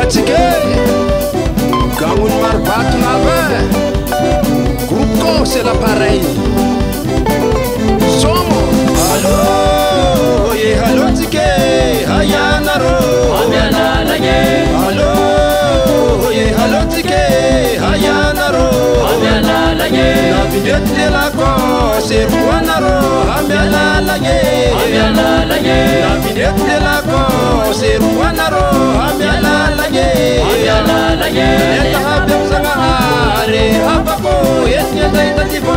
Alotike Gangun Marbato Nave Groupe Co c'est l'appareil Somo Allo Ye Alotike Hayanaro Amiana Lanye Allo Ye Alotike Hayanaro Amiana Lanye Nabinet de la Co c'est Ruanaro Amiana Lanye Amiana Lanye Nabinet de la Co c'est Ruanaro Amiana Lanye Amiana Lanye Eta habem sangahare habako yetnya daita tibo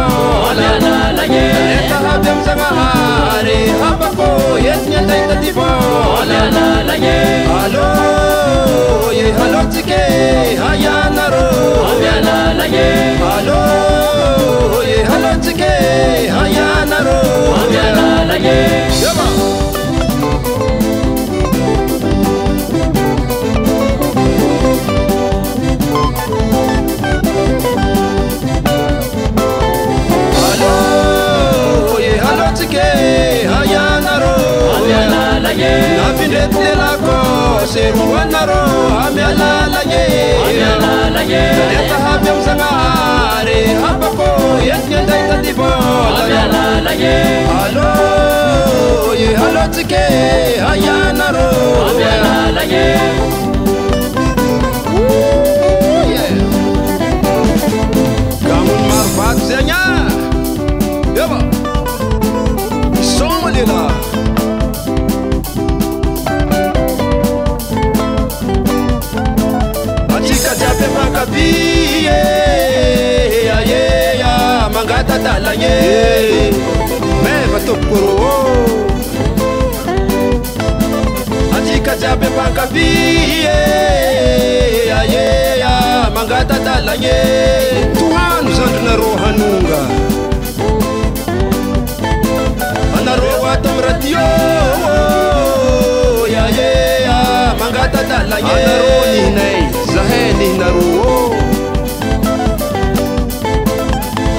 Amiana Lanye Eta habem sangahare habako yetnya daita tibo Amiana Lanye Allo ye halotike hayanaro Amiana Lanye Allo ye halotike hayanaro Amiana Lanye Yaba Nabinet de la Co c'est Ruanaro Amiana Lanye Amiana Lanye Eta habem sangahare habako yetnya daita tibo Amiana Lanye Allo ye halotike hayanaro Amiana Lanye Kamun marbat zenya Yaba Somalila Atika jabe makabiye ya mangata talanye Meva tokuro Atika jabe makabiye ya mangata talanye Tuhan zandna rohanunga Anaro atom radio ya mangata talanye Anaro ni nay zaheni naro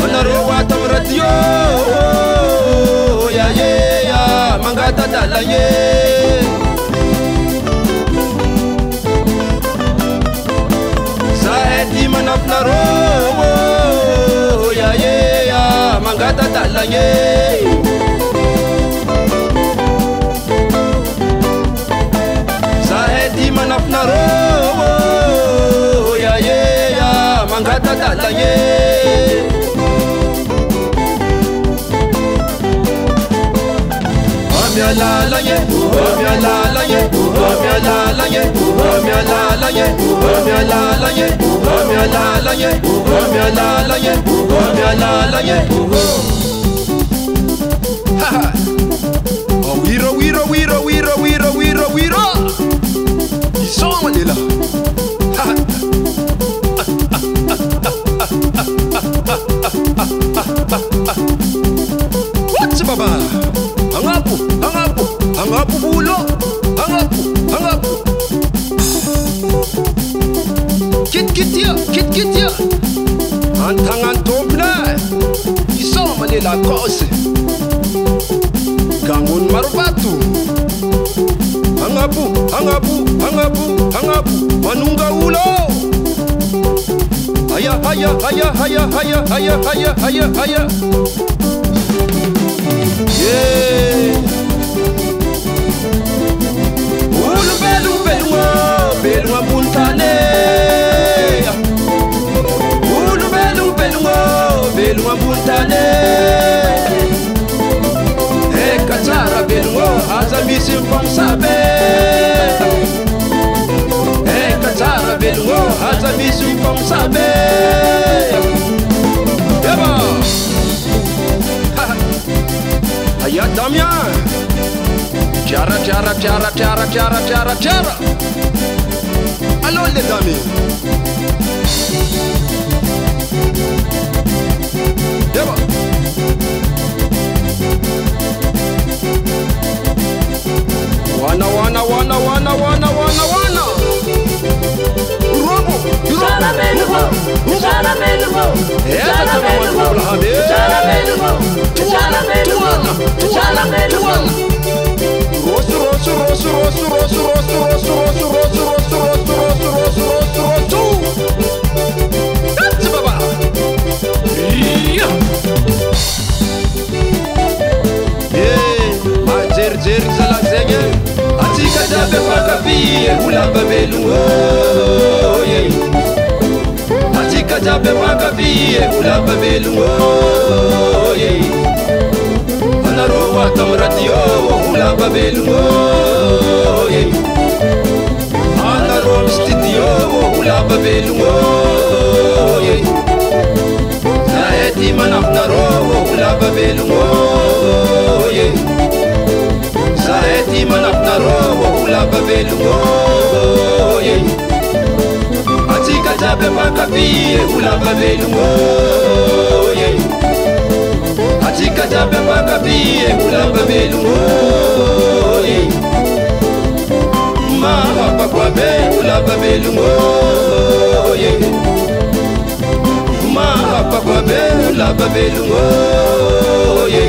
Anaro atom radio ya mangata talanye Zaheti manap naro ya mangata talanye Zaheti manap naro ya mangata talanye Amiala lanye Amiala lanye Amiala lanye Amiala lanye Amiala lanye Amiala lanye Amiala lanye Amiala lanye Ha ha Oh wiro Isoma lila Ha ha What's baba Hangapu bulo Hangapu Kit ya Antangan tompna Isoma lila kose Gangun Marbato Hangapu Manunga ulo Haya Yeah Ulu belunga puntane Ulu belunga puntane Katara belunga azamisi mponsabe Katara belunga azamisi mponsabe Yaba Aya Damian Tiara Allons les amis Yaba Wana Robo Rosso mijery zalahy zegny atsika jiaby afankafy olamba velogno ye atsika jiaby afankafy olamba velogno ye anareo ato amy radio olamba velogno ye anareo amy studio olamba velogno ye zahay ty manafinareo olamba velogno ye zahay ty manafinareo olamba velogno ye atsika jiaby afankafy olamba velogno ye atsika jiaby afankafy olamba velogno ye mahapako abe olamba velogno ye mahapako abe olamba velogno ye